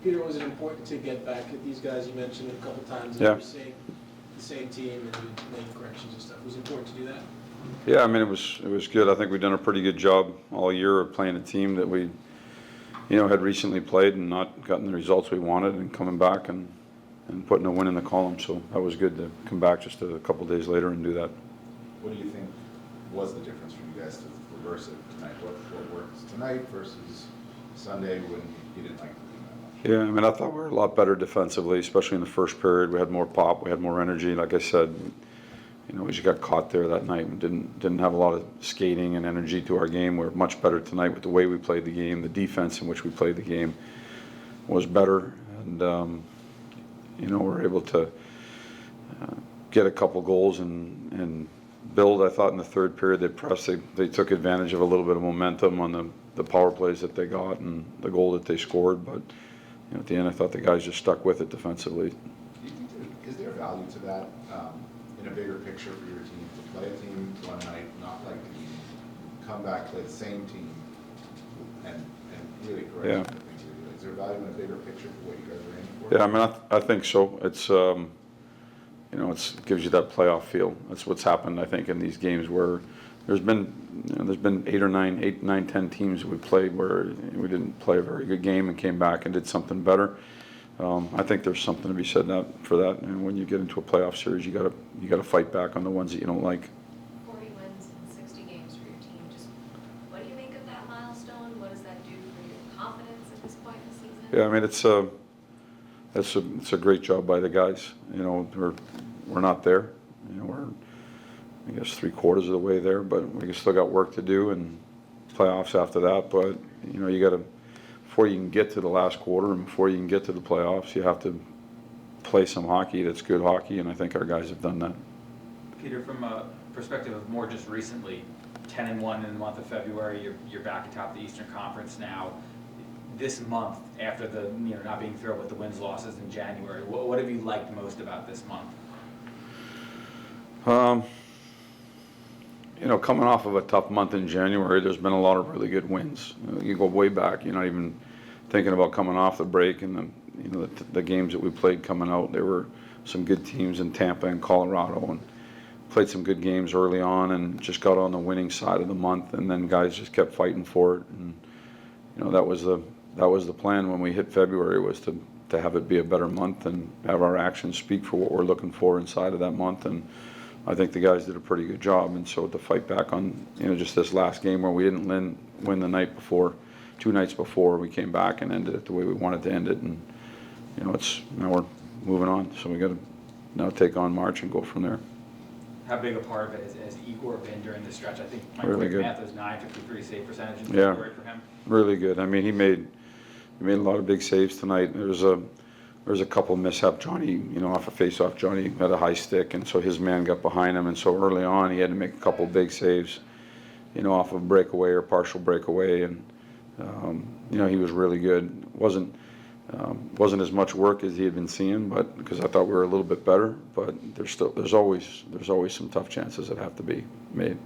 Peter, was it important to get back at these guys? You mentioned it a couple times that Yeah. you were seeing the same team and you made corrections and stuff. Was it important to do that? Yeah, I mean, it was good. I think we've done a pretty good job all year of playing a team that we, had recently played and not gotten the results we wanted, and coming back and putting a win in the column. So that was good to come back just a couple days later and do that. What do you think was the difference for you guys to reverse it tonight? What worked tonight versus Sunday when you didn't like the team that much? Yeah, I mean, I thought we were a lot better defensively, especially in the first period. We had more pop, we had more energy. Like I said, we just got caught there that night and didn't have a lot of skating and energy to our game. We're much better tonight with the way we played the game. The defense in which we played the game was better, and we're able to get a couple goals and build. I thought in the third period they pressed. They took advantage of a little bit of momentum on the power plays that they got and the goal that they scored. But at the end, I thought the guys just stuck with it defensively. Do you think is there value to that in a bigger picture for your team, to play a team one night, not like the team, come back, play the same team, and really correct Yeah. the things you do? Is there value in a bigger picture for what you guys are aiming for? Yeah, I mean, I think so. It's it gives you that playoff feel. That's what's happened, I think, in these games where there's been 8, 9, 10 teams that we played where we didn't play a very good game and came back and did something better. I think there's something to be said for that. And when you get into a playoff series, you gotta fight back on the ones that you don't like. 40 wins in 60 games for your team. Just what do you make of that milestone? What does that do for your confidence at this point in the season? Yeah, I mean, it's a great job by the guys. We're not there. We're, I guess, 3/4 of the way there, but we still got work to do and playoffs after that. But you got to, before you can get to the last quarter and before you can get to the playoffs, you have to play some hockey that's good hockey, and I think our guys have done that. Peter, from a perspective of more just recently, 10-1 in the month of February, you're back atop the Eastern Conference now. This month, after the not being thrilled with the wins losses in January, what have you liked most about this month? Coming off of a tough month in January, there's been a lot of really good wins. You go way back. You're not even thinking about coming off the break, and the games that we played coming out. There were some good teams in Tampa and Colorado, and played some good games early on, and just got on the winning side of the month. And then guys just kept fighting for it, and that was the plan when we hit February, was to have it be a better month and have our actions speak for what we're looking for inside of that month. And I think the guys did a pretty good job. And so to fight back on, just this last game where we didn't win the night before, 2 nights before, we came back and ended it the way we wanted to end it. And, now we're moving on. So we got to now take on March and go from there. How big a part of it has Igor been during this stretch? I think my Really quick good. math is 953 save percentage in Yeah. February for him. Really good. I mean, he made a lot of big saves tonight. There was a couple mishap. Johnny, off a face-off, Johnny had a high stick, and so his man got behind him, and so early on he had to make a couple big saves, off of breakaway or partial breakaway, and he was really good. Wasn't as much work as he had been seeing, but because I thought we were a little bit better, but there's always some tough chances that have to be made.